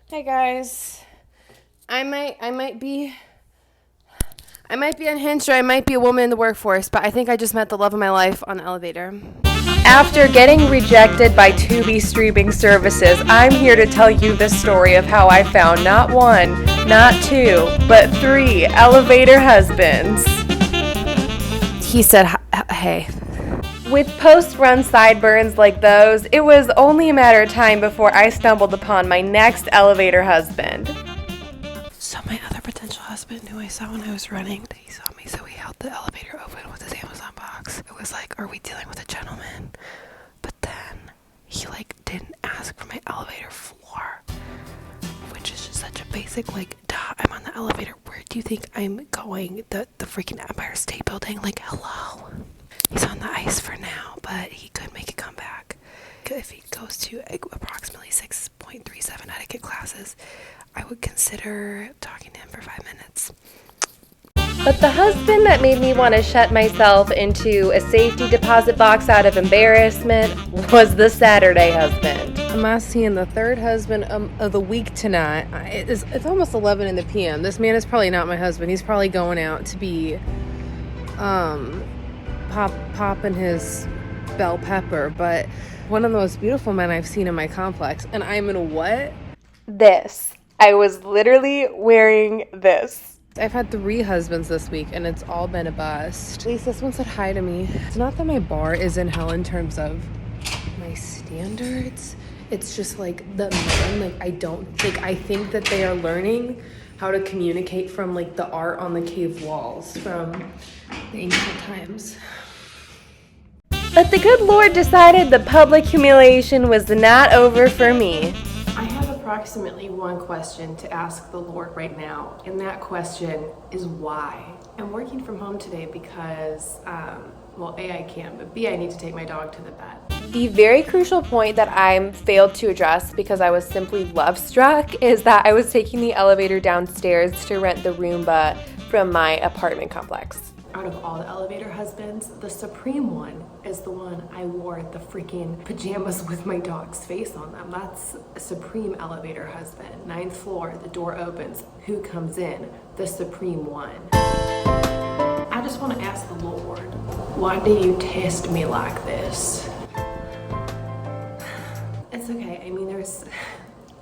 Hey guys, I might be unhinged, or I might be a woman in the workforce, but I think I just met the love of my life on the elevator. After getting rejected by Tubi streaming services, I'm here to tell you the story of how I found not one, not two, but 3 elevator husbands. He said, "Hey." With post-run sideburns like those, it was only a matter of time before I stumbled upon my next elevator husband. So my other potential husband, who I saw when I was running, he saw me, so he held the elevator open with his Amazon box. It was like, are we dealing with a gentleman? But then he didn't ask for my elevator floor, which is just such a basic, duh, I'm on the elevator. Where do you think I'm going? The freaking Empire State Building? Hello? He's on the ice for now, but he could make a comeback. If he goes to approximately 6.37 etiquette classes, I would consider talking to him for 5 minutes. But the husband that made me want to shut myself into a safety deposit box out of embarrassment was the Saturday husband. I'm seeing the third husband of the week tonight. It's almost 11 in the p.m. This man is probably not my husband. He's probably going out to be popping his bell pepper, but one of the most beautiful men I've seen in my complex. And I'm in what? This. I was literally wearing this. I've had 3 husbands this week, and it's all been a bust. At least this one said hi to me. It's not that my bar is in hell in terms of my standards. It's just the men, I think that they are learning how to communicate from the art on the cave walls from the ancient times. But the good Lord decided the public humiliation was not over for me. I have approximately one question to ask the Lord right now, and that question is why? I'm working from home today because, A, I can, but B, I need to take my dog to the vet. The very crucial point that I failed to address because I was simply love-struck is that I was taking the elevator downstairs to rent the Roomba from my apartment complex. Out of all the elevator husbands, the supreme one is the one I wore the freaking pajamas with my dog's face on them. That's a supreme elevator husband. 9th floor, the door opens. Who comes in? The supreme one. I just want to ask the Lord, why do you test me like this? It's okay. I mean,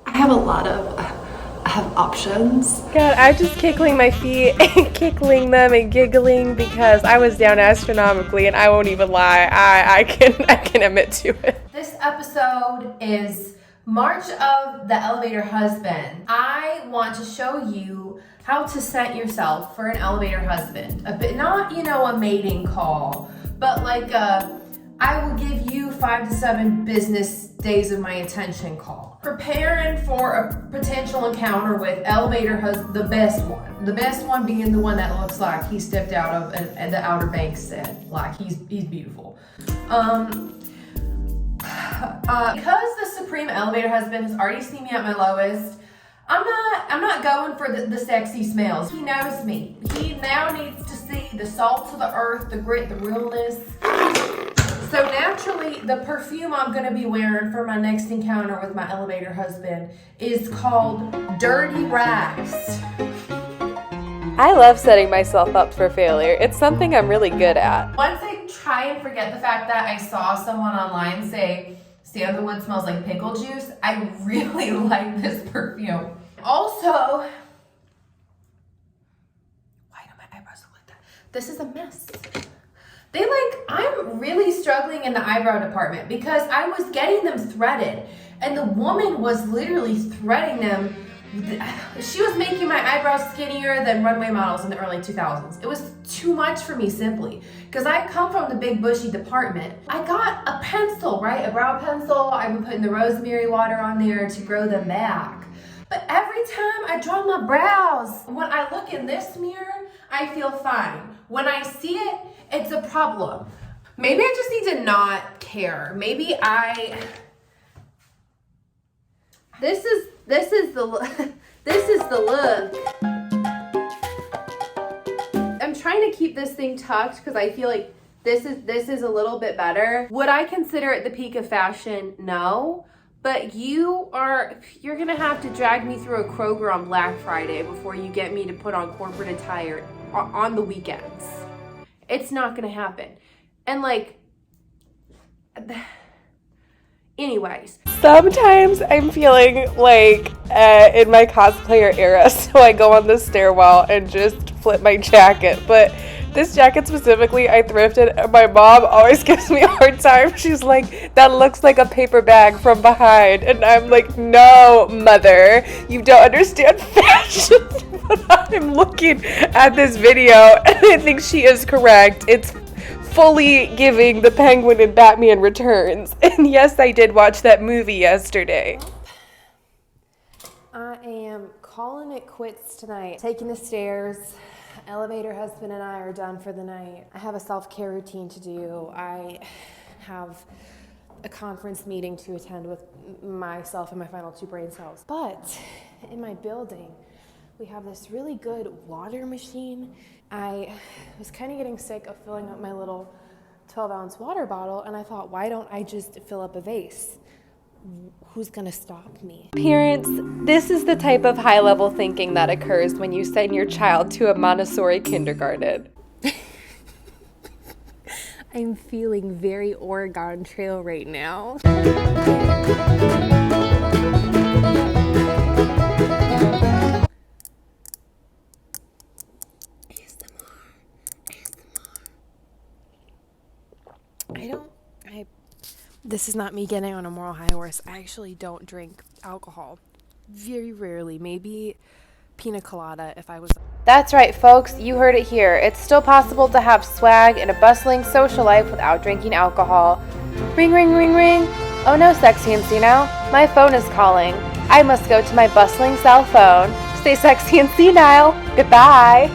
I have options. God, I'm just kickling my feet and kickling them and giggling because I was down astronomically, and I won't even lie, I can admit to it. This episode is March of the Elevator Husband. I want to show you how to set yourself for an elevator husband. Not, a mating call, but I will give you 5 to 7 business days of my attention call. Preparing for a potential encounter with elevator husband, the best one. The best one being the one that looks like he stepped out of the Outer Banks set. He's beautiful. Because the supreme elevator husband has already seen me at my lowest, I'm not going for the sexy smells. He knows me. He now needs to see the salt of the earth, the grit, the realness. So naturally, the perfume I'm going to be wearing for my next encounter with my elevator husband is called Dirty Rags. I love setting myself up for failure. It's something I'm really good at. Once I try and forget the fact that I saw someone online say sandalwood smells like pickle juice, I really like this perfume. Also, why do my eyebrows look like that? This is a mess. I'm really struggling in the eyebrow department because I was getting them threaded, and the woman was literally threading them. She was making my eyebrows skinnier than runway models in the early 2000s. It was too much for me simply because I come from the big bushy department. I got a pencil, right? A brow pencil. I've been putting the rosemary water on there to grow them back. But every time I draw my brows, when I look in this mirror, I feel fine. When I see it, it's a problem. Maybe I just need to not care. Maybe This is the look. I'm trying to keep this thing tucked because I feel like this is a little bit better. Would I consider it the peak of fashion? No. But you're gonna have to drag me through a Kroger on Black Friday before you get me to put on corporate attire on the weekends. It's not gonna happen. And like, anyways. Sometimes I'm feeling like in my cosplayer era, so I go on the stairwell and just flip my jacket. But this jacket specifically, I thrifted, and my mom always gives me a hard time. She's like, that looks like a paper bag from behind. And I'm like, no, mother, you don't understand fashion. But I'm looking at this video, and I think she is correct. It's fully giving the Penguin and Batman Returns. And yes, I did watch that movie yesterday. I am calling it quits tonight. Taking the stairs. Elevator husband and I are done for the night. I have a self-care routine to do. I have a conference meeting to attend with myself and my final 2 brain cells. But in my building, we have this really good water machine. I was kind of getting sick of filling up my little 12-ounce water bottle, and I thought, why don't I just fill up a vase? Who's gonna stop me? Parents, this is the type of high-level thinking that occurs when you send your child to a Montessori kindergarten. I'm feeling very Oregon Trail right now. This is not me getting on a moral high horse. I actually don't drink alcohol. Very rarely. Maybe pina colada if I was... That's right, folks. You heard it here. It's still possible to have swag in a bustling social life without drinking alcohol. Ring, ring, ring, ring. Oh no, sexy and senile. My phone is calling. I must go to my bustling cell phone. Stay sexy and senile. Goodbye.